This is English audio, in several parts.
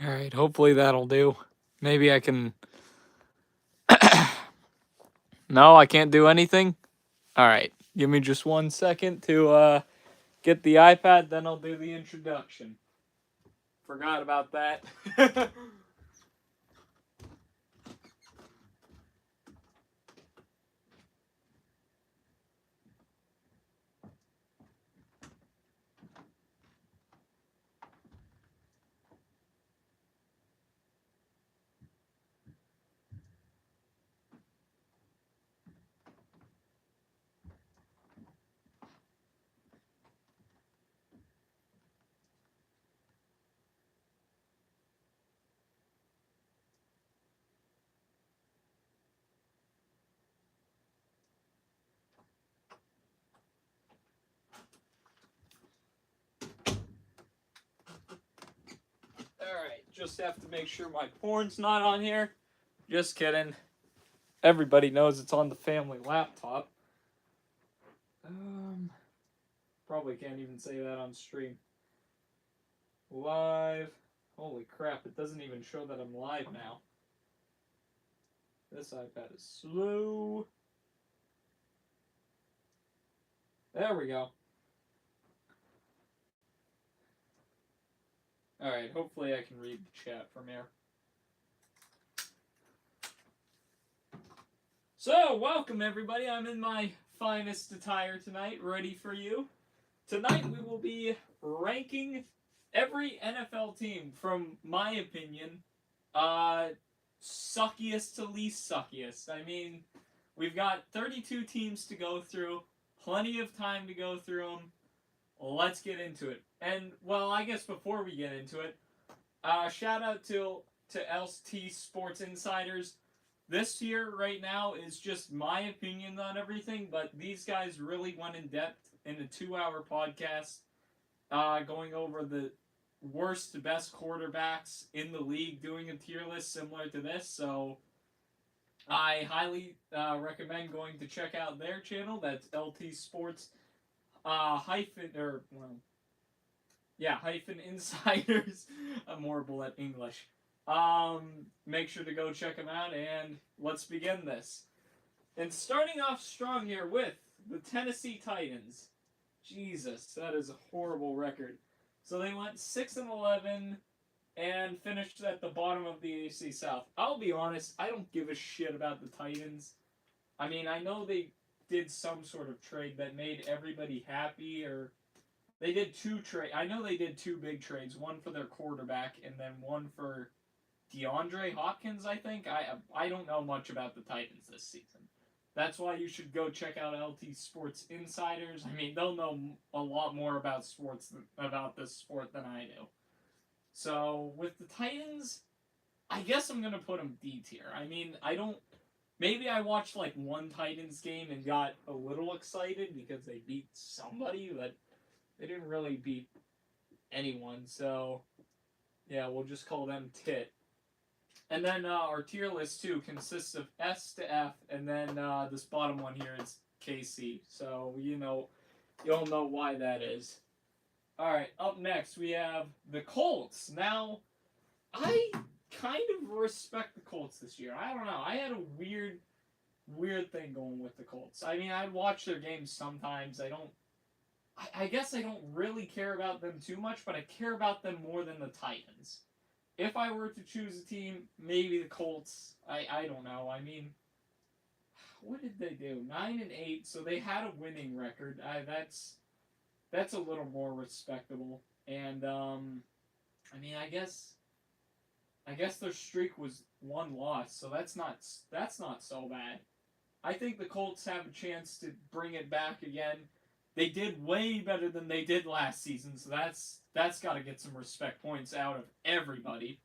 Alright, hopefully that'll do. Maybe I can... No, I can't do anything? Alright, give me just 1 second to get the iPad, then I'll do the introduction. Forgot about that. Alright, just have to make sure my porn's not on here. Just kidding. Everybody knows it's on the family laptop. Probably can't even say that on stream. Live. Holy crap, it doesn't even show that I'm live now. This iPad is slow. There we go. Alright, hopefully I can read the chat from here. So, welcome everybody. I'm in my finest attire tonight, ready for you. Tonight we will be ranking every NFL team from my opinion, suckiest to least suckiest. I mean, we've got 32 teams to go through, plenty of time to go through them. Let's get into it. And, well, I guess before we get into it, shout out to LT Sports Insiders. This year, right now, is just my opinion on everything, but these guys really went in depth in a 2-hour podcast, going over the worst to best quarterbacks in the league, doing a tier list similar to this. So I highly recommend going to check out their channel. That's LT Sports hyphen Insiders. I'm horrible at English. Make sure to go check them out, and let's begin this. And starting off strong here with the Tennessee Titans. Jesus, that is a horrible record. So they went 6-11 and finished at the bottom of the AFC South. I'll be honest, I don't give a shit about the Titans. I mean, I know they did some sort of trade that made everybody happy, or they did I know they did 2 big trades, one for their quarterback and then one for DeAndre Hopkins, I think. I don't know much about the Titans this season. That's why you should go check out LT Sports Insiders. I mean, they'll know a lot more about about this sport than I do. So, with the Titans, I guess I'm going to put them D tier. I mean, maybe I watched like one Titans game and got a little excited because they beat somebody, but they didn't really beat anyone. So, yeah, we'll just call them tit. And then our tier list too consists of S to F, and then this bottom one here is KC. So you'll know why that is. All right, up next we have the Colts. Now, I kind of respect the Colts this year. I don't know. I had a weird thing going with the Colts. I mean, I watch their games sometimes. I guess I don't really care about them too much, but I care about them more than the Titans. If I were to choose a team, maybe the Colts. I don't know. I mean, what did they do? 9-8, so they had a winning record. That's a little more respectable. And I mean, I guess their streak was 1 loss, so that's not so bad. I think the Colts have a chance to bring it back again. They did way better than they did last season, so that's got to get some respect points out of everybody.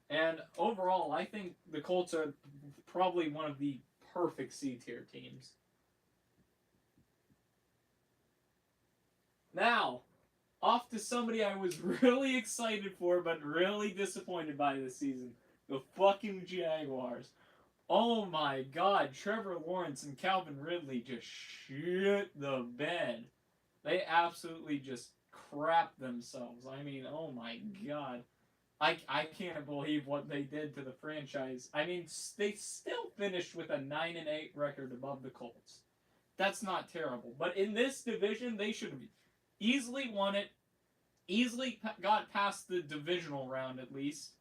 And overall, I think the Colts are probably one of the perfect C-tier teams. Now, off to somebody I was really excited for, but really disappointed by this season. The fucking Jaguars. Oh my god, Trevor Lawrence and Calvin Ridley just shit the bed. They absolutely just crap themselves. I mean, oh my god. I can't believe what they did to the franchise. I mean, they still finished with a 9-8 record above the Colts. That's not terrible. But in this division, they should have easily won it, easily got past the divisional round at least.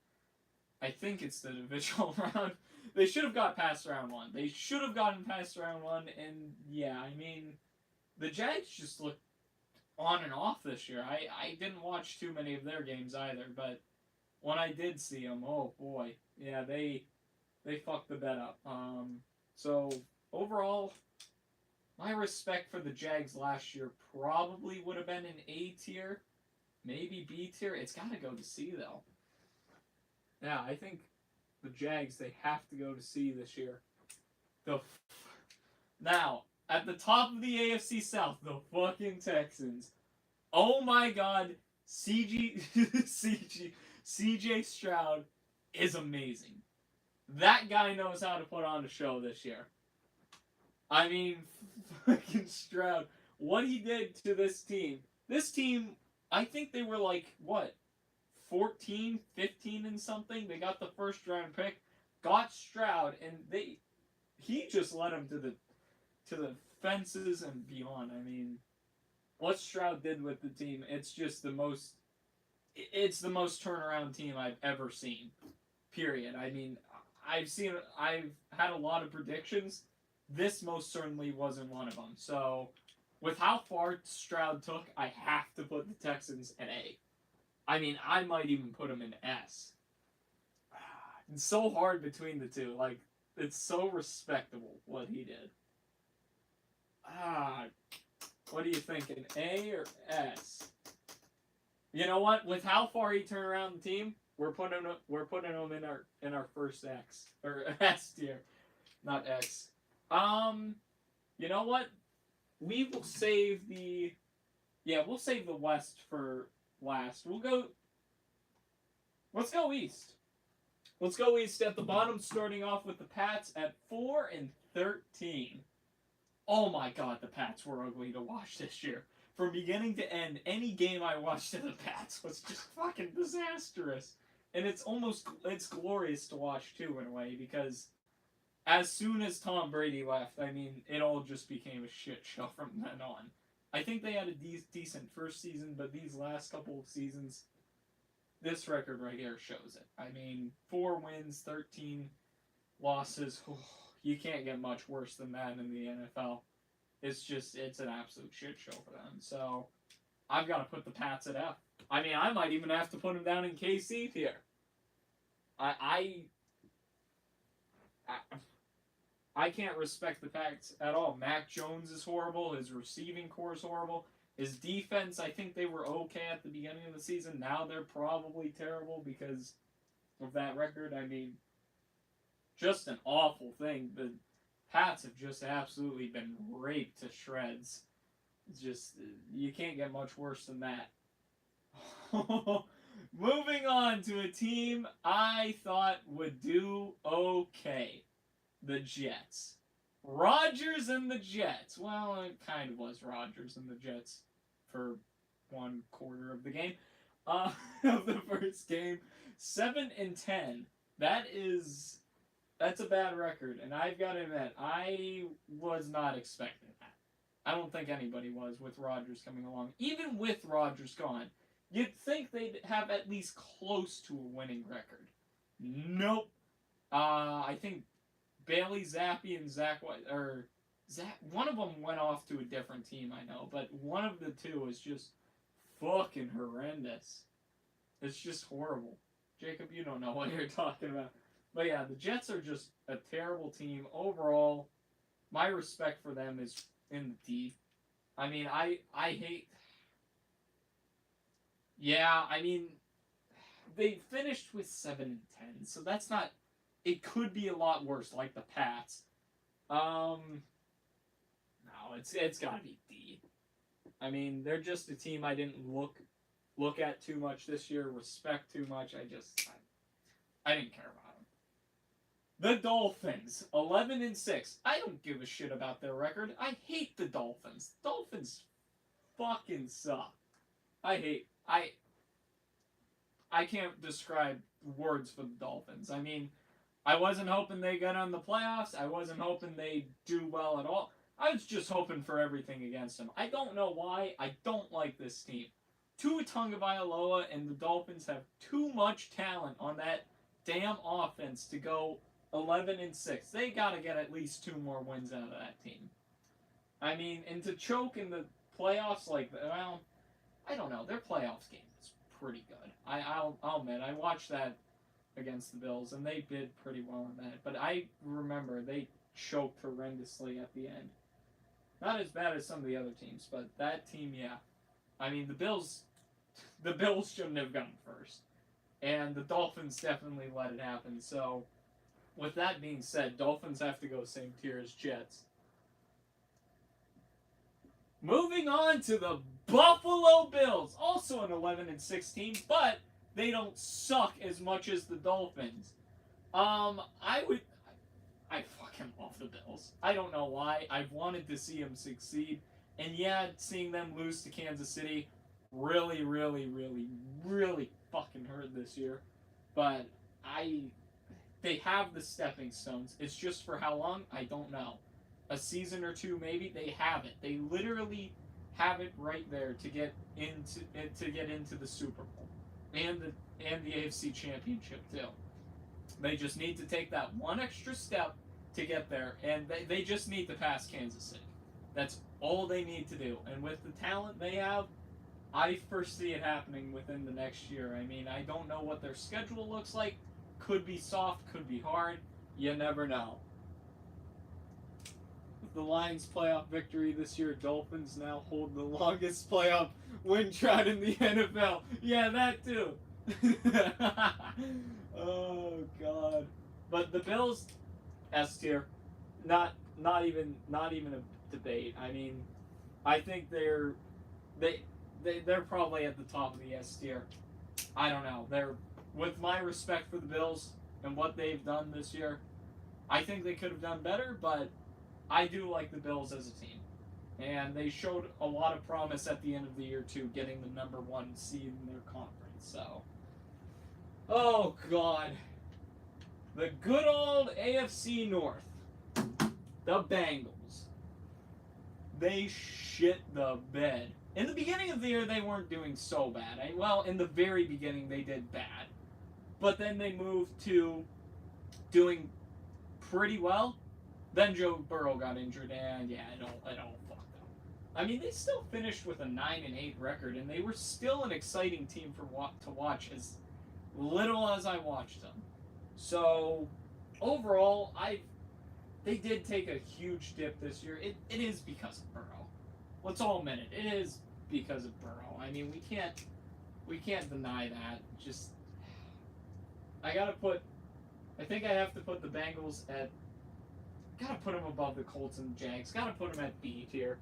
I think it's the divisional round. They should have got past round one. They should have gotten past round one, and yeah, I mean, the Jags just look on and off this year. I didn't watch too many of their games either, but when I did see them, oh boy, yeah, they fucked the bet up. So overall, my respect for the Jags last year probably would have been an A tier, maybe B tier. It's got to go to C though. Yeah, I think the Jags, they have to go to C this year. Now, at the top of the AFC South, the fucking Texans. Oh my god, CJ Stroud is amazing. That guy knows how to put on a show this year. I mean, fucking Stroud. What he did to this team. This team, I think they were like, what, 14, 15 and something? They got the first round pick, got Stroud, and he just led them to the fences and beyond. I mean, what Stroud did with the team, it's the most turnaround team I've ever seen. Period. I mean, I've had a lot of predictions. This most certainly wasn't one of them. So, with how far Stroud took, I have to put the Texans at A. I mean, I might even put them in S. It's so hard between the two. Like, it's so respectable what he did. What are you thinking, A or S? You know what? With how far he turned around the team, we're putting him in our first X or S tier, not X. You know what? We will save the West for last. Let's go East. Let's go East at the bottom, starting off with the Pats at 4-13. Oh my god, the Pats were ugly to watch this year. From beginning to end, any game I watched of the Pats was just fucking disastrous. And it's glorious to watch too, in a way, because as soon as Tom Brady left, I mean, it all just became a shit show from then on. I think they had a decent first season, but these last couple of seasons, this record right here shows it. I mean, 4 wins, 13 losses. You can't get much worse than that in the NFL. It's an absolute shit show for them. So, I've got to put the Pats at F. I mean, I might even have to put them down in KC here. I can't respect the Pats at all. Mac Jones is horrible. His receiving core is horrible. His defense, I think they were okay at the beginning of the season. Now they're probably terrible because of that record. I mean, just an awful thing. The Pats have just absolutely been raped to shreds. It's just, you can't get much worse than that. Moving on to a team I thought would do okay. The Jets. Rodgers and the Jets. Well, it kind of was Rodgers and the Jets for 1/4 of the game. Of the first game. 7-10. That's a bad record, and I've got to admit, I was not expecting that. I don't think anybody was with Rodgers coming along. Even with Rodgers gone, you'd think they'd have at least close to a winning record. Nope. I think Bailey Zappi and one of them went off to a different team, I know, but one of the two is just fucking horrendous. It's just horrible. Jacob, you don't know what you're talking about. But yeah, the Jets are just a terrible team. Overall, my respect for them is in the D. I mean, I hate... Yeah, I mean, they finished with 7-10, so that's not... It could be a lot worse, like the Pats. No, it's got to be D. I mean, they're just a team I didn't look at too much this year, respect too much. I didn't care about them. The Dolphins, 11-6. I don't give a shit about their record. I hate the Dolphins. Dolphins fucking suck. I I can't describe words for the Dolphins. I mean, I wasn't hoping they got on the playoffs. I wasn't hoping they do well at all. I was just hoping for everything against them. I don't know why. I don't like this team. Tua Tagovailoa and the Dolphins have too much talent on that damn offense to go 11-6. They got to get at least 2 more wins out of that team. I mean, and to choke in the playoffs like that, well, I don't know. Their playoffs game is pretty good. I'll admit, I watched that against the Bills, and they did pretty well in that. But I remember they choked horrendously at the end. Not as bad as some of the other teams, but that team, yeah. I mean, the Bills shouldn't have gone first, and the Dolphins definitely let it happen. So, with that being said, Dolphins have to go same tier as Jets. Moving on to the Buffalo Bills, also an 11-16, but they don't suck as much as the Dolphins. I fucking love the Bills. I don't know why. I've wanted to see them succeed. And yeah, seeing them lose to Kansas City really, really, really, really fucking hurt this year. But they have the stepping stones. It's just for how long? I don't know. A season or 2 maybe. They have it. They literally have it right there to get into the Super Bowl and the AFC Championship too. They just need to take that one extra step to get there, and they just need to pass Kansas City. That's all they need to do. And with the talent they have, I foresee it happening within the next year. I mean, I don't know what their schedule looks like. Could be soft, could be hard. You never know. With the Lions' playoff victory this year, Dolphins now hold the longest playoff win drought in the NFL. Yeah, that too. Oh God. But the Bills, S tier, not even a debate. I mean, I think they're probably at the top of the S tier. I don't know. With my respect for the Bills and what they've done this year, I think they could have done better, but I do like the Bills as a team. And they showed a lot of promise at the end of the year too, getting the number 1 seed in their conference. So, oh God. The good old AFC North. The Bengals. They shit the bed. In the beginning of the year, they weren't doing so bad. Well, in the very beginning, they did bad. But then they moved to doing pretty well. Then Joe Burrow got injured, and yeah, it all fucked up. I mean, they still finished with a 9-8 record, and they were still an exciting team to watch as little as I watched them. So, overall, they did take a huge dip this year. It is because of Burrow. Let's all admit it. It is because of Burrow. I mean, we can't deny that. Just, I think I have to put the Bengals at, gotta put them above the Colts and the Jags. Gotta put them at B tier,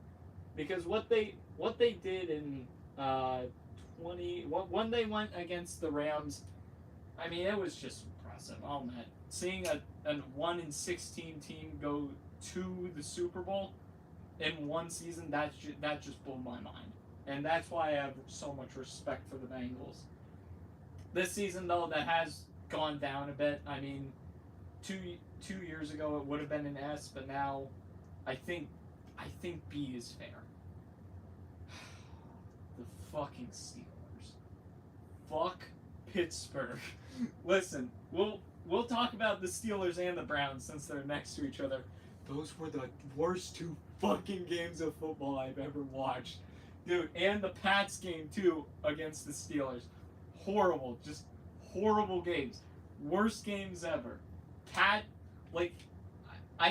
because what they did in when they went against the Rams, I mean, it was just impressive. All that, seeing a 1-16 team go to the Super Bowl in one season, that just blew my mind, and that's why I have so much respect for the Bengals. This season, though, that has gone down a bit. I mean, two years ago it would have been an S, but now I think B is fair. The fucking Steelers. Fuck Pittsburgh. Listen, we'll talk about the Steelers and the Browns since they're next to each other. Those were the worst 2 fucking games of football I've ever watched. Dude, and the Pats game too against the Steelers. Horrible, just horrible games. Worst games ever. I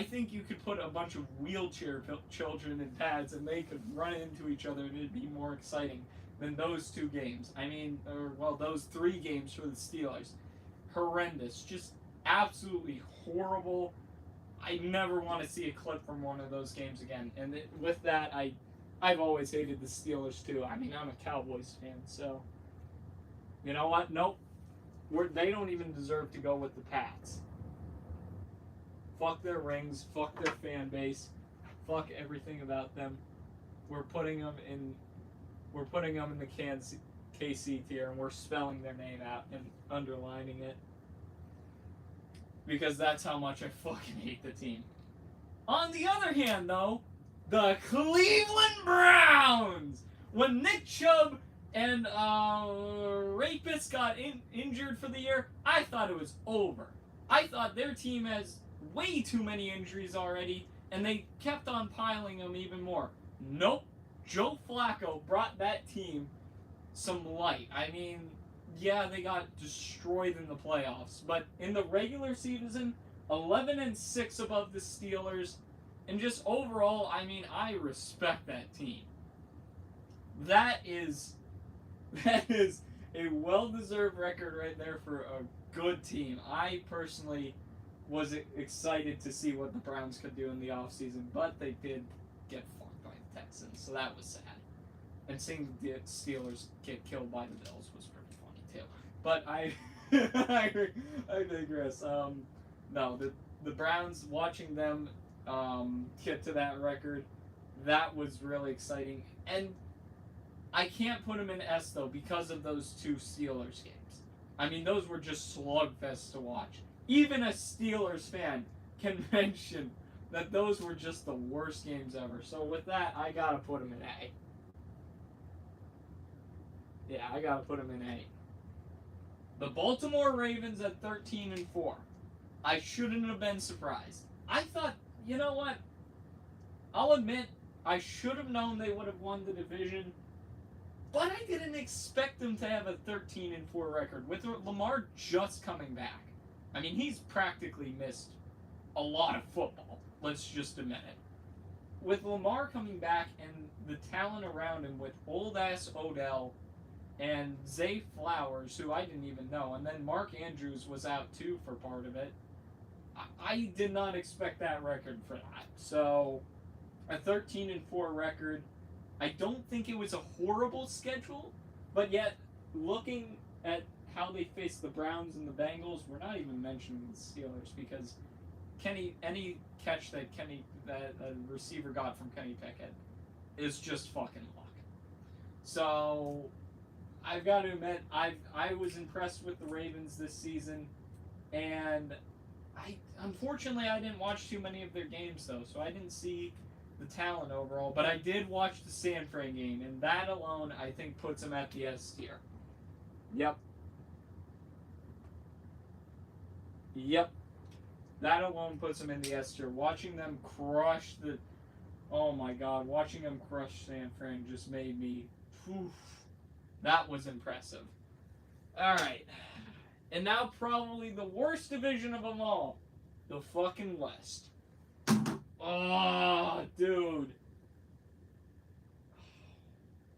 think you could put a bunch of wheelchair children in pads and they could run into each other and it'd be more exciting than those 2 games. I mean, those 3 games for the Steelers. Horrendous. Just absolutely horrible. I never want to see a clip from one of those games again. And with that, I've always hated the Steelers too. I mean, I'm a Cowboys fan, so you know what? Nope. They don't even deserve to go with the Pats. Fuck their rings. Fuck their fan base. Fuck everything about them. We're putting them in the KC tier, and we're spelling their name out and underlining it. Because that's how much I fucking hate the team. On the other hand, though, the Cleveland Browns! When Nick Chubb and Rapist got injured for the year, I thought it was over. I thought their team has way too many injuries already, and they kept on piling them even more. Nope. Joe Flacco brought that team some light. I mean, yeah, they got destroyed in the playoffs, but in the regular season, 11-6 above the Steelers, and just overall, I mean, I respect that team. That is a well-deserved record right there for a good team. I personally was excited to see what the Browns could do in the offseason, but they did get fucked by the Texans, so that was sad. And seeing the Steelers get killed by the Bills was pretty funny too. But I digress. No, the Browns, watching them get to that record, that was really exciting. And I can't put them in S though because of those two Steelers games. I mean, those were just slugfests to watch. Even a Steelers fan can mention that those were just the worst games ever. So with that, I gotta put them in A. Yeah, I gotta put them in A. The Baltimore Ravens at 13-4. I shouldn't have been surprised. I thought, you know what? I'll admit, I should have known they would have won the division, but I didn't expect them to have a 13-4 record with Lamar just coming back. I mean, he's practically missed a lot of football. Let's just admit it. With Lamar coming back and the talent around him with old-ass Odell and Zay Flowers, who I didn't even know, and then Mark Andrews was out too for part of it, I did not expect that record for that. So, a 13-4 record. I don't think it was a horrible schedule, but yet, looking at how they faced the Browns and the Bengals, we're not even mentioning the Steelers because any catch that the receiver got from Kenny Pickett is just fucking luck. So, I've got to admit, I was impressed with the Ravens this season, and unfortunately I didn't watch too many of their games though, so I didn't see the talent overall, but I did watch the San Fran game, and that alone I think puts them at the S tier. Yep. That alone puts them in the S tier. Watching them crush watching them crush San Fran just made me, that was impressive. Alright. And now probably the worst division of them all. The fucking West. Oh, dude.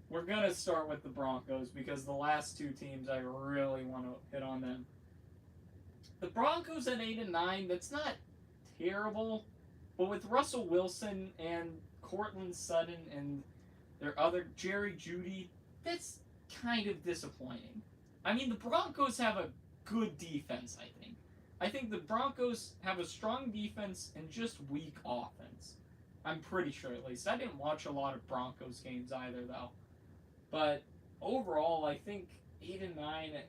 We're going to start with the Broncos because the last two teams, I really want to hit on them. The Broncos at 8-9, that's not terrible. But with Russell Wilson and Courtland Sutton and their other Jerry Jeudy, that's kind of disappointing. I mean, the Broncos have a good defense, I think. I think the Broncos have a strong defense and just weak offense. I'm pretty sure, at least. I didn't watch a lot of Broncos games either, though. But overall, I think 8-9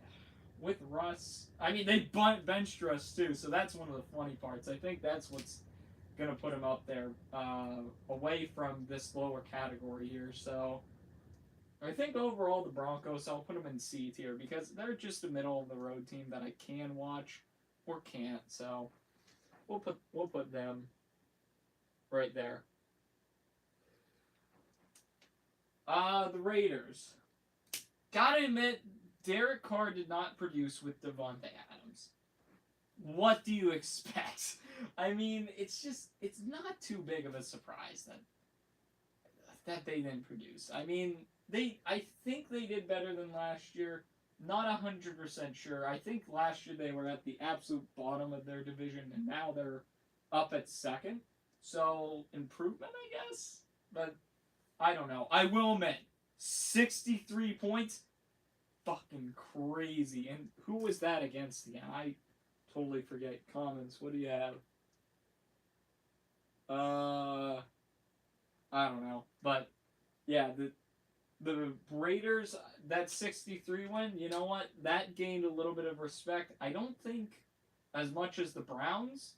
with Russ. I mean, they benched Russ, too, so that's one of the funny parts. I think that's what's going to put him up there, away from this lower category here. So I think overall the Broncos, I'll put them in C tier because they're just a middle of the road team that I can watch or can't. So we'll put them right there. The Raiders. Gotta admit, Derek Carr did not produce with Devontae Adams. What do you expect? I mean, it's not too big of a surprise that they didn't produce. I mean, I think they did better than last year. Not 100% sure. I think last year they were at the absolute bottom of their division, and now they're up at second. So, improvement, I guess? But, I don't know. I will admit, 63 points? Fucking crazy. And who was that against again? I totally forget. Comments, what do you have? I don't know. But, yeah, the Raiders, that 63 win, you know what? That gained a little bit of respect. I don't think as much as the Browns,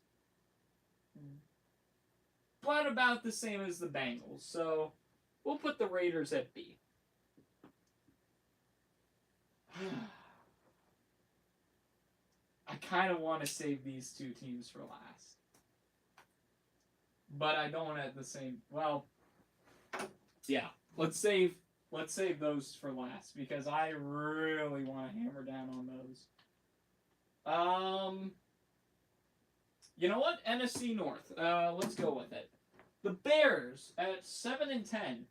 but about the same as the Bengals. So we'll put the Raiders at B. I kind of want to save these two teams for last. But I don't at the same... Well, yeah. Let's save those for last because I really want to hammer down on those. You know what? NFC North. Let's go with it. The Bears at 7-10.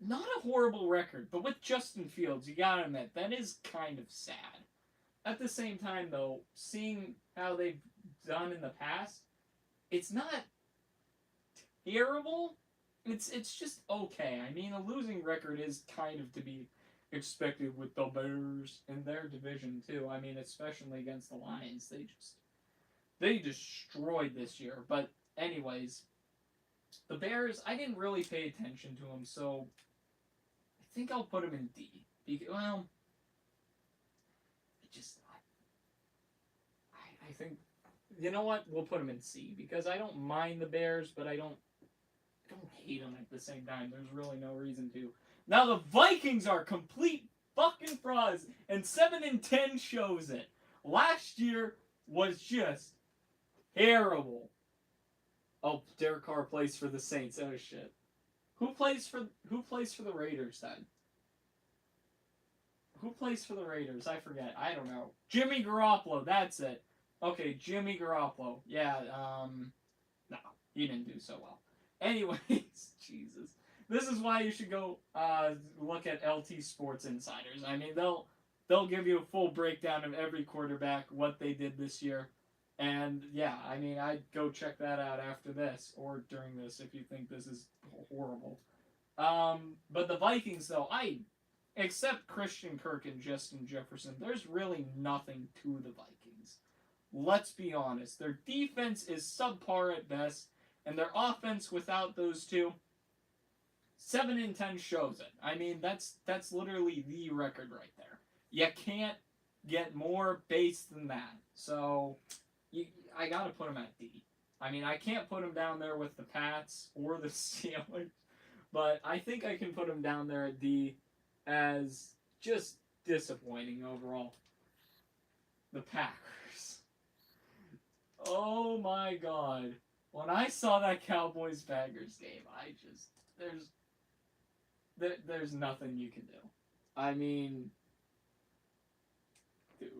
Not a horrible record, but with Justin Fields, you gotta admit that is kind of sad. At the same time, though, seeing how they've done in the past, it's not terrible. It's just okay. I mean, a losing record is kind of to be expected with the Bears in their division too. I mean, especially against the Lions, they destroyed this year. But anyways, the Bears, I didn't really pay attention to them, so I think I'll put them in D. Well, I think, you know what? We'll put them in C because I don't mind the Bears, but I don't hate them at the same time. There's really no reason to. Now the Vikings are complete fucking frauds, and 7-10 shows it. Last year was just terrible. Oh, Derek Carr plays for the Saints. Oh shit. Who plays for the Raiders then? Who plays for the Raiders? I forget. I don't know. Jimmy Garoppolo. That's it. Okay, Jimmy Garoppolo. Yeah. No, he didn't do so well. Anyways, Jesus. This is why you should go look at LT Sports Insiders. I mean, they'll give you a full breakdown of every quarterback, what they did this year. And yeah, I mean, I'd go check that out after this or during this if you think this is horrible. But the Vikings, though, except Christian Kirk and Justin Jefferson, there's really nothing to the Vikings. Let's be honest. Their defense is subpar at best, and their offense without those two, 7-10 shows it. I mean, that's literally the record right there. You can't get more base than that. So I gotta put them at D. I mean, I can't put them down there with the Pats or the Steelers, but I think I can put them down there at D as just disappointing overall. The Packers. Oh my god. When I saw that Cowboys-Packers game, there's nothing you can do. I mean, dude.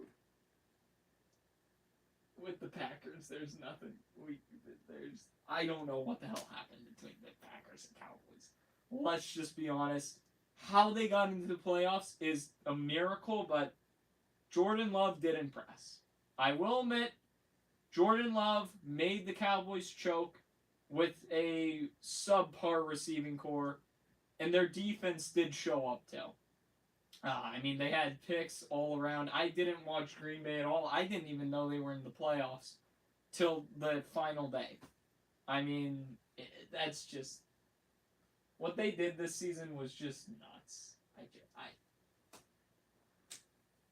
With the Packers, there's nothing. I don't know what the hell happened between the Packers and Cowboys. Let's just be honest. How they got into the playoffs is a miracle, but Jordan Love did impress. I will admit, Jordan Love made the Cowboys choke with a subpar receiving core, and their defense did show up too. I mean, they had picks all around. I didn't watch Green Bay at all. I didn't even know they were in the playoffs till the final day. I mean, that's just... What they did this season was just nuts.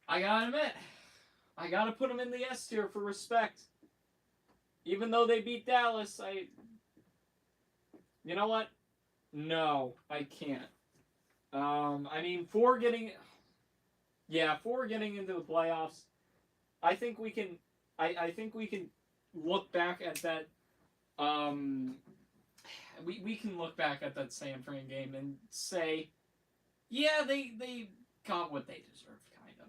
I gotta admit, I gotta put them in the S tier for respect. Even though they beat Dallas, You know what? No, I can't. I mean, for getting into the playoffs, I think we can. I think we can look back at that. We can look back at that San Fran game and say, yeah, they got what they deserved, kind of.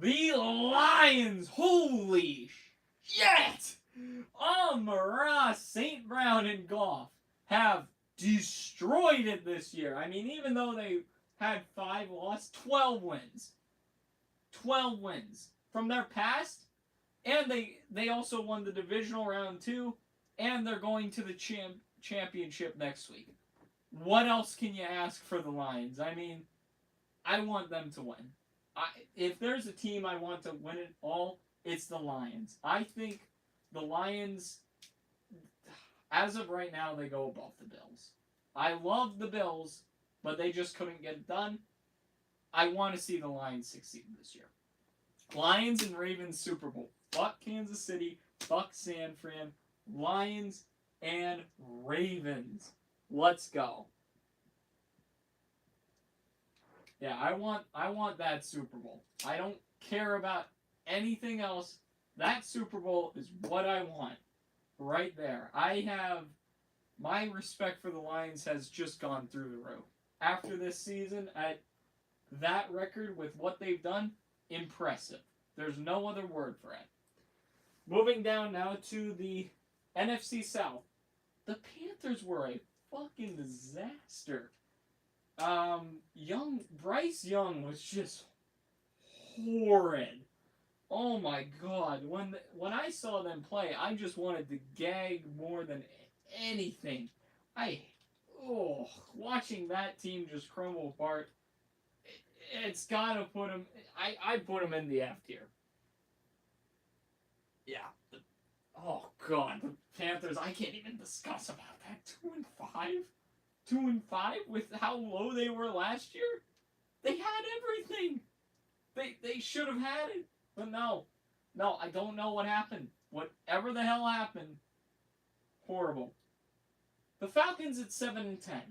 The Lions, holy shit! Amon-Ra, St. Brown, and Goff have destroyed it this year. I mean, even though they had 5 losses, 12 wins. 12 wins from their past, and they also won the divisional round too, and they're going to the championship next week. What else can you ask for the Lions? I mean, I want them to win. If there's a team I want to win it all, it's the Lions. I think the Lions, as of right now, they go above the Bills. I love the Bills, but they just couldn't get it done. I want to see the Lions succeed this year. Lions and Ravens Super Bowl. Fuck Kansas City. Fuck San Fran. Lions and Ravens. Let's go. Yeah, I want that Super Bowl. I don't care about anything else. That Super Bowl is what I want. Right there. My respect for the Lions has just gone through the roof. After this season, at that record with what they've done, impressive. There's no other word for it. Moving down now to the NFC South. The Panthers were a fucking disaster. Bryce Young was just horrid. Oh my god. When I saw them play, I just wanted to gag more than anything. Watching that team just crumble apart, it's gotta put them. I put them in the F tier. Yeah. Oh god, the Panthers. I can't even discuss about that. 2-5, 2-5 with how low they were last year. They had everything. They should have had it, but no. I don't know what happened. Whatever the hell happened, horrible. The Falcons at 7-10.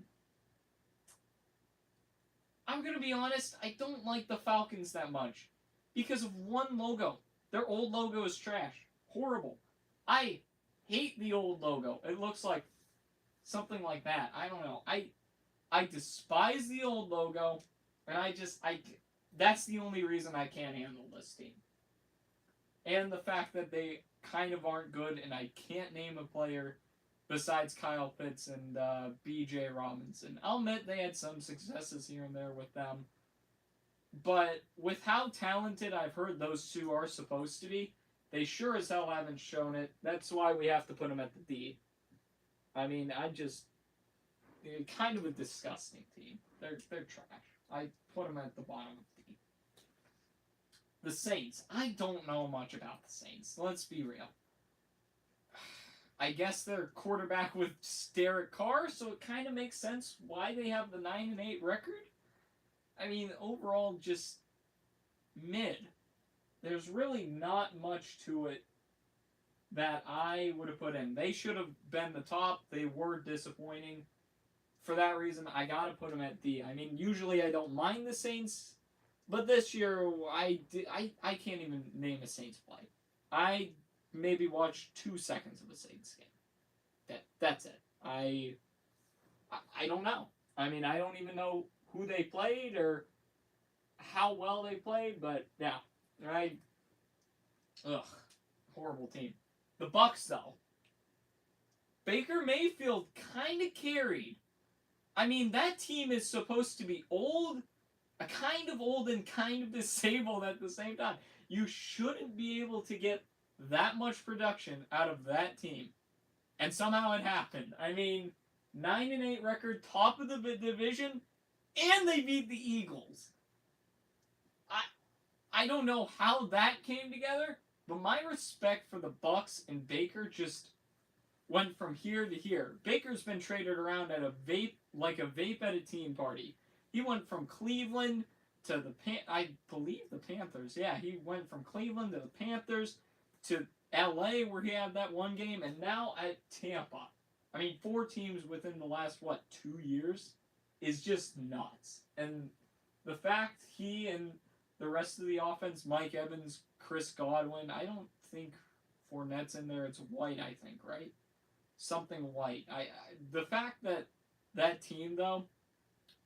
I'm gonna be honest. I don't like the Falcons that much because of one logo. Their old logo is trash. Horrible. I hate the old logo. It looks like something like that. I don't know. I despise the old logo, and that's the only reason I can't handle this team. And the fact that they kind of aren't good, and I can't name a player besides Kyle Pitts and B.J. Robinson. I'll admit they had some successes here and there with them, but with how talented I've heard those two are supposed to be, they sure as hell haven't shown it. That's why we have to put them at the D. I mean, kind of a disgusting team. They're trash. I put them at the bottom of D. The Saints. I don't know much about the Saints. Let's be real. I guess they're quarterback with Derek Carr, so it kind of makes sense why they have the 9-8 record. I mean, overall, just mid. There's really not much to it that I would have put in. They should have been the top. They were disappointing. For that reason, I gotta put them at D. I mean, usually I don't mind the Saints, but this year I can't even name a Saints play. I maybe watched 2 seconds of a Saints game. That's it. I don't know. I mean, I don't even know who they played or how well they played, but yeah. Horrible team. The Bucks, though. Baker Mayfield kind of carried. I mean, that team is supposed to be old, kind of old and kind of disabled at the same time. You shouldn't be able to get that much production out of that team. And somehow it happened. I mean, 9-8 record, top of the division, and they beat the Eagles. I don't know how that came together, but my respect for the Bucks and Baker just went from here to here. Baker's been traded around at a vape at a teen party. He went from Cleveland to I believe the Panthers. Yeah, he went from Cleveland to the Panthers to LA where he had that one game, and now at Tampa. I mean, 4 teams within the last 2 years is just nuts. And the fact he and the rest of the offense, Mike Evans, Chris Godwin, I don't think Fournette's in there. It's White, I think, right? Something White. The fact that team, though,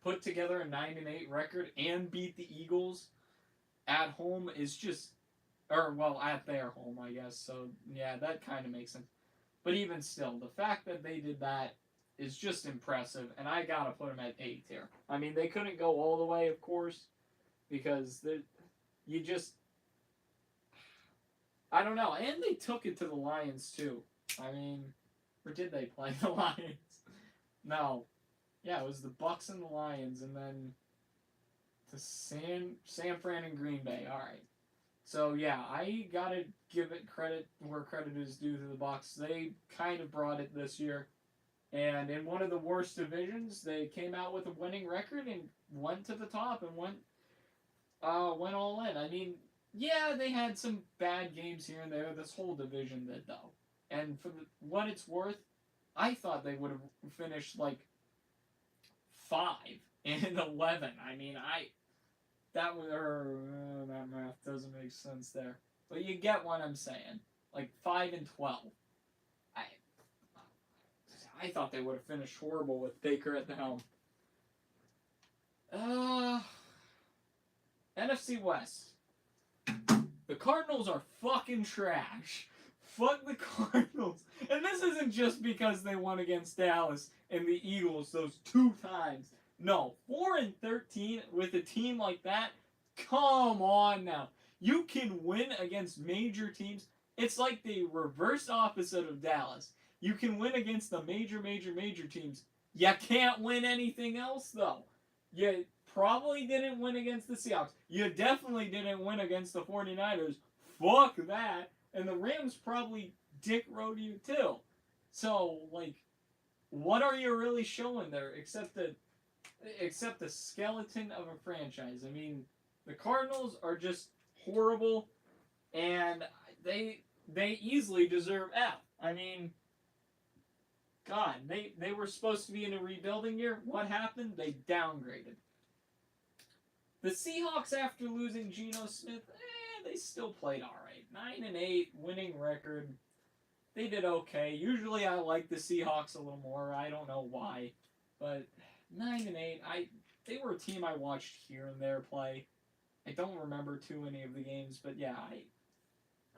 put together a 9-8 record and beat the Eagles at home is just, at their home, I guess. So, yeah, that kind of makes sense. But even still, the fact that they did that is just impressive, and I gotta put them at A tier. I mean, they couldn't go all the way, of course, because I don't know. And they took it to the Lions, too. I mean, or did they play the Lions? No. Yeah, it was the Bucks and the Lions, and then to San Fran and Green Bay. All right. So yeah, I gotta give it credit where credit is due to the Bucks. They kind of brought it this year. And in one of the worst divisions, they came out with a winning record and went to the top and went all in. I mean, yeah, they had some bad games here and there. This whole division did, though. And for what it's worth, I thought they would have finished like 5 and 11. I mean, that math doesn't make sense there. But you get what I'm saying. Like 5 and 12. I thought they would have finished horrible with Baker at the helm. NFC West. The Cardinals are fucking trash. Fuck the Cardinals. And this isn't just because they won against Dallas and the Eagles those 2 times. No, 4-13 with a team like that? Come on now. You can win against major teams. It's like the reverse opposite of Dallas. You can win against the major teams. You can't win anything else, though. You probably didn't win against the Seahawks. You definitely didn't win against the 49ers. Fuck that. And the Rams probably dick rode you, too. So, like, what are you really showing there except the skeleton of a franchise? I mean, the Cardinals are just horrible, and they easily deserve F. I mean, God, they were supposed to be in a rebuilding year. What happened? They downgraded. The Seahawks, after losing Geno Smith, they still played all right. 9-8, winning record. They did okay. Usually I like the Seahawks a little more. I don't know why. But 9-8, they were a team I watched here and there play. I don't remember too many of the games, but yeah,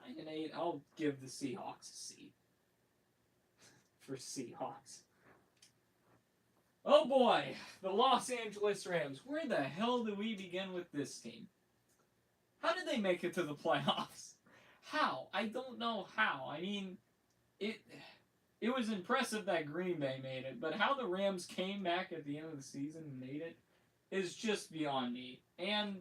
9-8, I'll give the Seahawks a C. For Seahawks. Oh boy, the Los Angeles Rams. Where the hell do we begin with this team? How did they make it to the playoffs? How? I don't know how. I mean, it was impressive that Green Bay made it, but how the Rams came back at the end of the season and made it is just beyond me. And,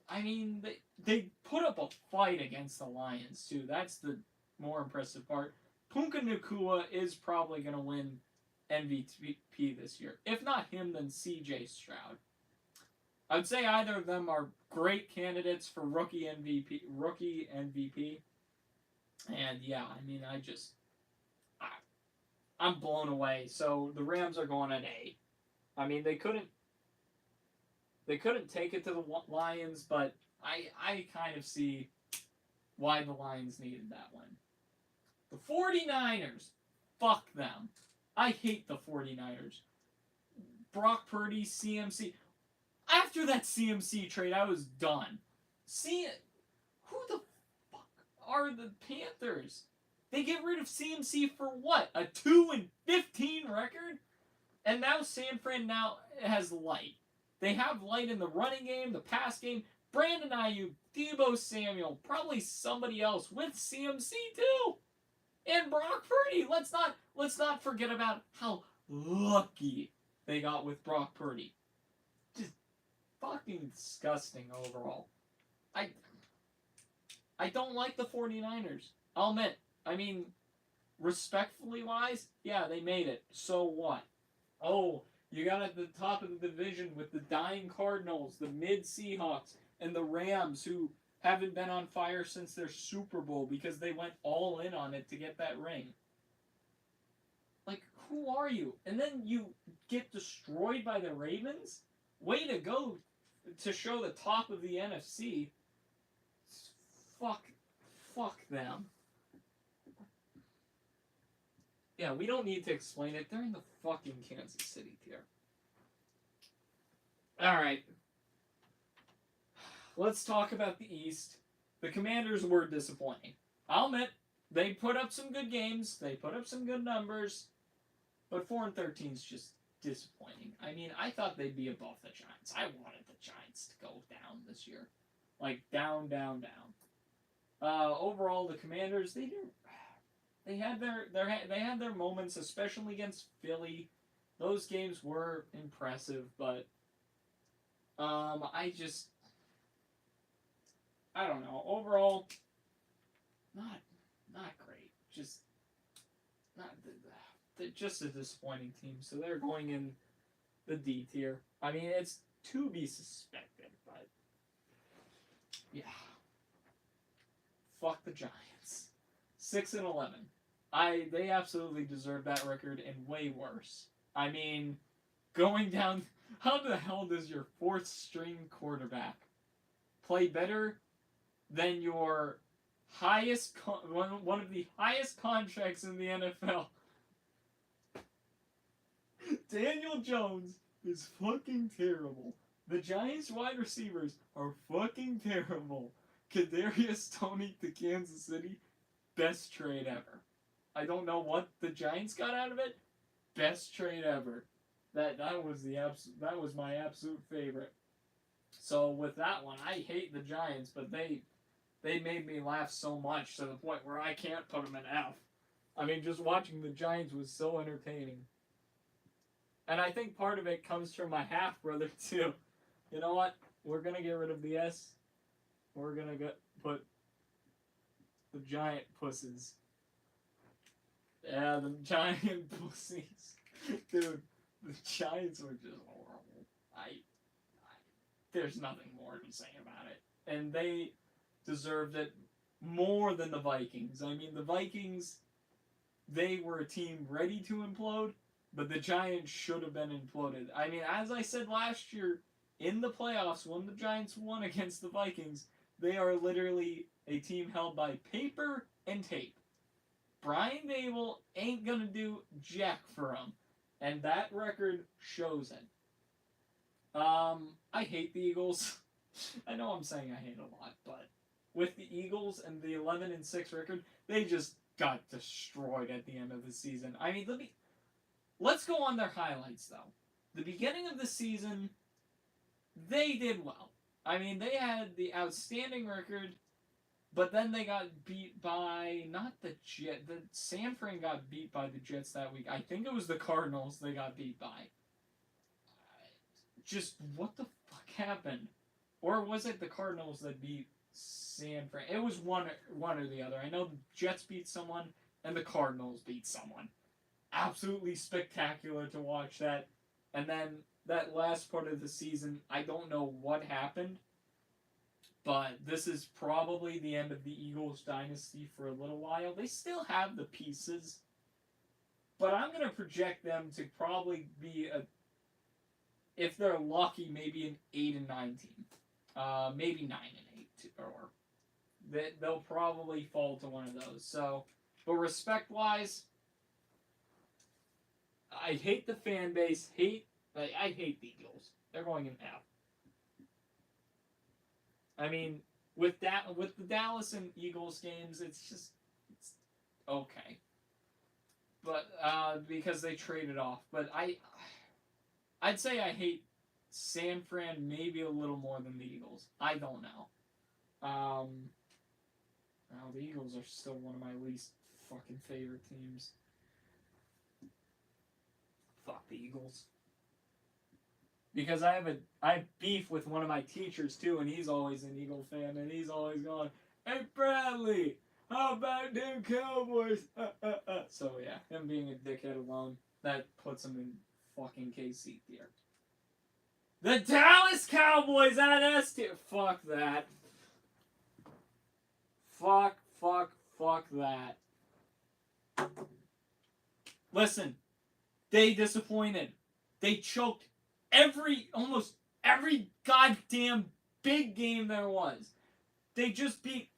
I mean, they put up a fight against the Lions, too. That's the more impressive part. Puka Nacua is probably going to win MVP this year. If not him, then C.J. Stroud. I would say either of them are great candidates for rookie MVP. And yeah, I mean, I'm blown away. So the Rams are going at A. I mean, they couldn't take it to the Lions, but I kind of see why the Lions needed that one. The 49ers, fuck them. I hate the 49ers. Brock Purdy, CMC. After that CMC trade, I was done. Who the fuck are the Panthers? They get rid of CMC for what? A 2-15 record? And now San Fran now has light. They have light in the running game, the pass game. Brandon Ayuk, Deebo Samuel, probably somebody else with CMC too. And Brock Purdy. Let's not forget about how lucky they got with Brock Purdy. Just fucking disgusting overall. I don't like the 49ers. I'll admit. I mean, respectfully wise, yeah, they made it. So what? Oh, you got at the top of the division with the dying Cardinals, the mid Seahawks, and the Rams, who haven't been on fire since their Super Bowl because they went all in on it to get that ring. Like, who are you? And then you get destroyed by the Ravens? Way to go to show the top of the NFC. Fuck them. Yeah, we don't need to explain it. They're in the fucking Kansas City tier. Alright. Let's talk about the East. The Commanders were disappointing. I'll admit, they put up some good games. They put up some good numbers. But 4-13 is just disappointing. I mean, I thought they'd be above the Giants. I wanted the Giants to go down this year. Like, down. Overall, the Commanders, they had their moments, especially against Philly. Those games were impressive, but I don't know. Overall, not great. Just not they're just a disappointing team. So they're going in the D tier. I mean, it's to be suspected, but yeah. Fuck the Giants. 6-11. They absolutely deserve that record and way worse. I mean, going down. How the hell does your fourth string quarterback play better than your one of the highest contracts in the NFL? Daniel Jones is fucking terrible. The Giants wide receivers are fucking terrible. Kadarius Toney to Kansas City, best trade ever. I don't know what the Giants got out of it. Best trade ever. That was my absolute favorite. So with that one, I hate the Giants, but they made me laugh so much to the point where I can't put them in F. I mean, just watching the Giants was so entertaining. And I think part of it comes from my half brother too. You know what? We're gonna get rid of the S. We're gonna put the giant pussies. Yeah, the giant pussies. Dude, the Giants were just horrible. There's nothing more to say about it. And they deserved it more than the Vikings. I mean, the Vikings, they were a team ready to implode, but the Giants should have been imploded. I mean, as I said last year, in the playoffs, when the Giants won against the Vikings, they are literally a team held by paper and tape. Brian Dable ain't gonna do jack for them, and that record shows it. I hate the Eagles. I know I'm saying I hate a lot, but with the Eagles and the 11-6 record, they just got destroyed at the end of the season. I mean, let's go on their highlights though. The beginning of the season, they did well. I mean, they had the outstanding record, but then they got beat by, not the Jets, the San Fran got beat by the Jets that week. I think it was the Cardinals they got beat by. Just, what the fuck happened? Or was it the Cardinals that beat San Fran? It was one or the other. I know the Jets beat someone, and the Cardinals beat someone. Absolutely spectacular to watch that. And then that last part of the season, I don't know what happened, but this is probably the end of the Eagles dynasty for a little while. They still have the pieces, but I'm going to project them to probably be if they're lucky, maybe an 8-9 team. Maybe 9-8, or they'll probably fall to one of those. So, but respect-wise, I hate the fan base. I hate the Eagles. They're going in F. I mean, with the Dallas and Eagles games, it's okay. But because they traded off. But I'd say I hate San Fran maybe a little more than the Eagles. I don't know. The Eagles are still one of my least fucking favorite teams. Fuck the Eagles. Because I have beef with one of my teachers too, and he's always an Eagle fan, and he's always going, "Hey Bradley, how about them Cowboys?" So yeah, him being a dickhead alone, that puts him in fucking KC tier. The Dallas Cowboys at S tier. Fuck that. Fuck that. Listen, they disappointed. They choked almost every goddamn big game there was. They just beat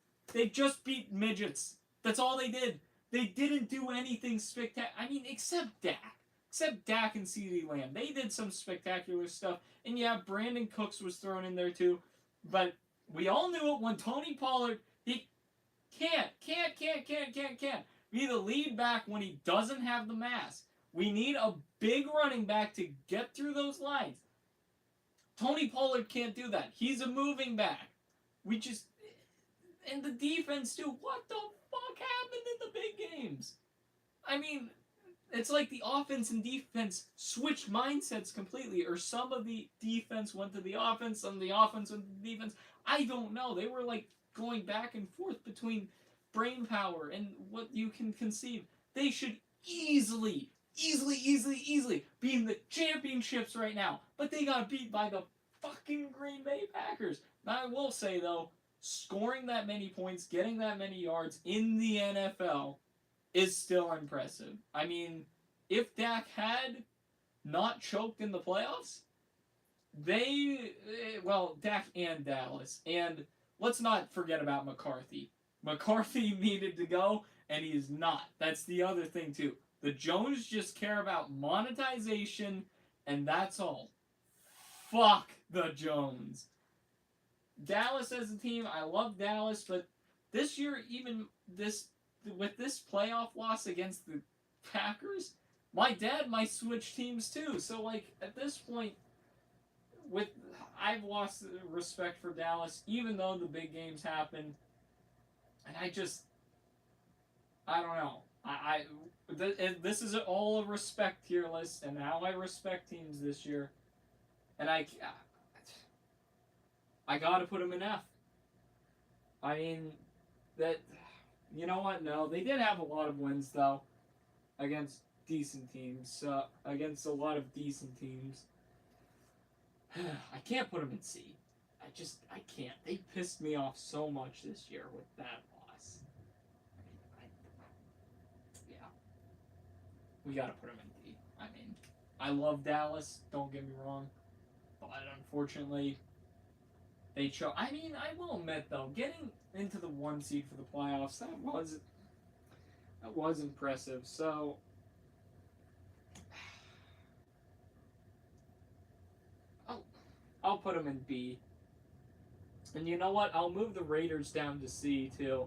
midgets. That's all they did. They didn't do anything spectacular. I mean, except Dak and CeeDee Lamb. They did some spectacular stuff. And yeah, Brandon Cooks was thrown in there too. But we all knew it when Tony Pollard, he can't be the lead back when he doesn't have the mass. We need a big running back to get through those lines. Tony Pollard can't do that. He's a moving back. And the defense too. What the fuck happened in the big games? I mean, it's like the offense and defense switched mindsets completely, or some of the defense went to the offense, some of the offense went to the defense. I don't know. They were like going back and forth between brain power and what you can conceive. They should easily easily beating the championships right now. But they got beat by the fucking Green Bay Packers. Now, I will say, though, scoring that many points, getting that many yards in the NFL is still impressive. I mean, if Dak had not choked in the playoffs, Dak and Dallas. And let's not forget about McCarthy. McCarthy needed to go, and he is not. That's the other thing, too. The Jones just care about monetization, and that's all. Fuck the Jones. Dallas as a team, I love Dallas, but this year, even with this playoff loss against the Packers, my dad might switch teams too. So, like, at this point, I've lost respect for Dallas, even though the big games happen, and I don't know. This is all a respect tier list, and how I respect teams this year, and I gotta put them in F. I mean, you know what? No, they did have a lot of wins though, against decent teams. Against a lot of decent teams. I can't put them in C. I can't. They pissed me off so much this year with that loss. Yeah. We gotta put them in D. I mean, I love Dallas, don't get me wrong. But unfortunately, they chose. I mean, I will admit, though, getting into the 1 seed for the playoffs, that was impressive. So, I'll put them in B. And you know what? I'll move the Raiders down to C, too.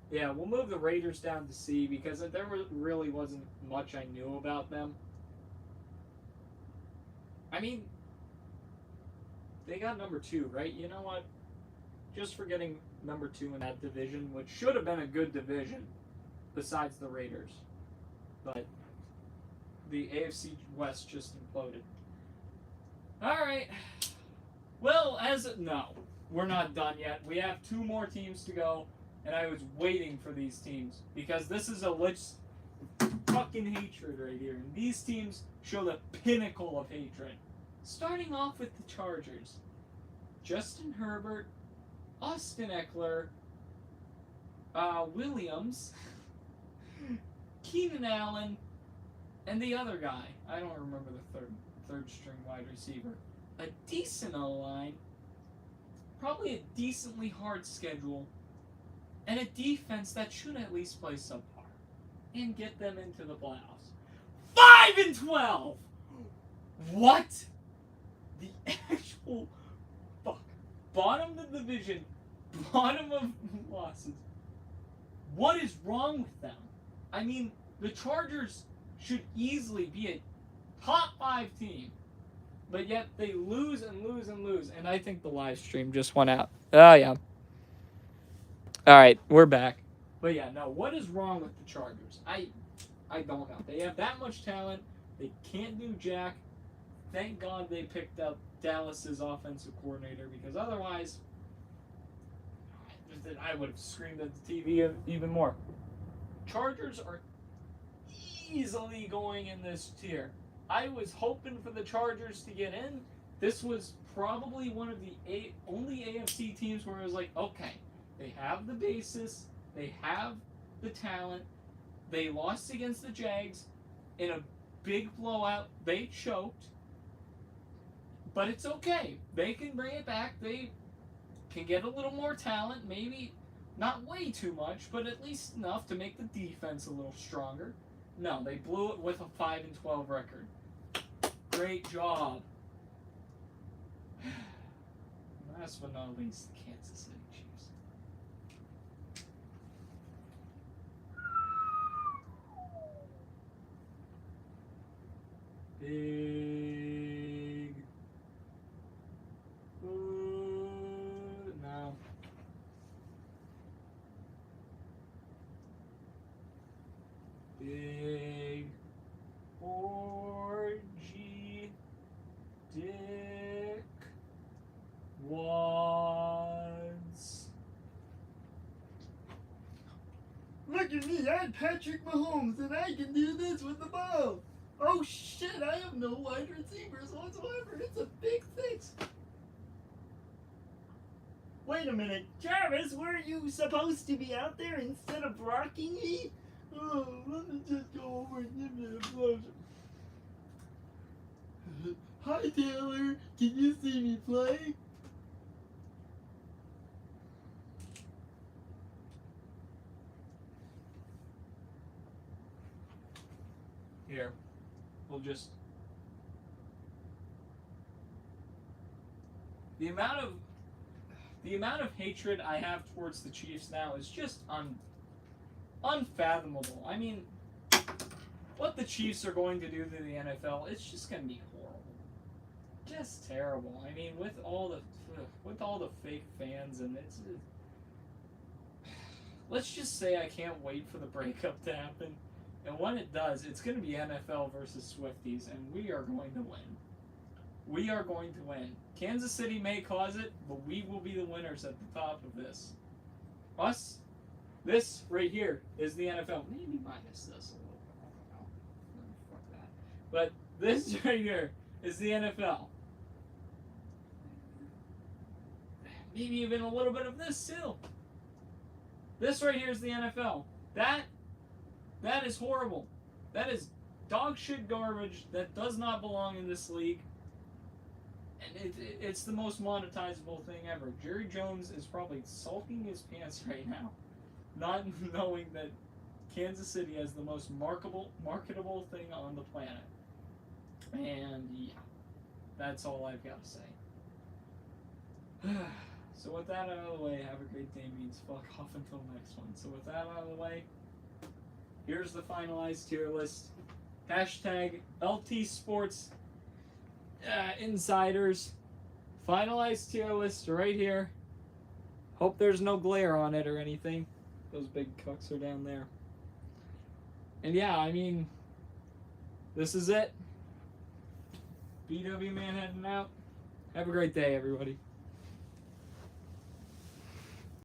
Yeah, we'll move the Raiders down to C because there really wasn't much I knew about them. I mean, they got number 2, right? You know what? Just for getting number 2 in that division, which should have been a good division, besides the Raiders. But the AFC West just imploded. Alright. Well, no, we're not done yet. We have 2 more teams to go, and I was waiting for these teams, because this is a list of fucking hatred right here. And these teams show the pinnacle of hatred. Starting off with the Chargers. Justin Herbert, Austin Eckler, Williams, Keenan Allen, and the other guy. I don't remember the third string wide receiver. A decent O-line, probably a decently hard schedule, and a defense that should at least play subpar and get them into the playoffs. 5-12. What? The actual bottom of the division, bottom of losses. What is wrong with them? I mean, the Chargers should easily be a top 5 team, but yet they lose and lose and lose. And I think the live stream just went out. Oh, yeah. All right, we're back. But yeah, no, what is wrong with the Chargers? I don't know. They have that much talent. They can't do jack. Thank God they picked up Dallas's offensive coordinator, because otherwise I would have screamed at the TV even more. Chargers are easily going in this tier. I was hoping for the Chargers to get in. This was probably one of the only AFC teams where I was like, okay, they have the basis, they have the talent, they lost against the Jags in a big blowout, they choked, but it's okay. They can bring it back. They can get a little more talent, maybe not way too much, but at least enough to make the defense a little stronger. No, they blew it with a 5-12 record. Great job. Last but not least, the Kansas City Chiefs. Big. No. Big orgy dick wads. Look at me, I'm Patrick Mahomes, and I can do this with the ball. Oh shit, I have no wide receivers whatsoever. It's a big six. Wait a minute, Jarvis, weren't you supposed to be out there instead of blocking me? Oh, let me just go over and give you a blowjob. Hi, Taylor. Can you see me play? Here, we'll just... The amount of hatred I have towards the Chiefs now is just unfathomable. I mean, what the Chiefs are going to do to the NFL, it's just going to be horrible. Just terrible. I mean, with all the fake fans, and let's just say I can't wait for the breakup to happen. And when it does, it's going to be NFL versus Swifties, and we are going to win. We are going to win. Kansas City may cause it, but we will be the winners at the top of this. Us, this right here is the NFL. Maybe minus this a little bit. I don't know. Fuck that. But this right here is the NFL. Maybe even a little bit of this too. This right here is the NFL. That is horrible. That is dog shit garbage that does not belong in this league. And it's the most monetizable thing ever. Jerry Jones is probably sulking his pants right now, not knowing that Kansas City has the most marketable thing on the planet. And yeah, that's all I've got to say. So with that out of the way, have a great day means fuck off until next one. So with that out of the way, here's the finalized tier list. Hashtag LT Sports Insiders. Finalized tier list right here. Hope there's no glare on it or anything. Those big cucks are down there. And yeah, I mean, this is it. BW Man heading out. Have a great day, everybody.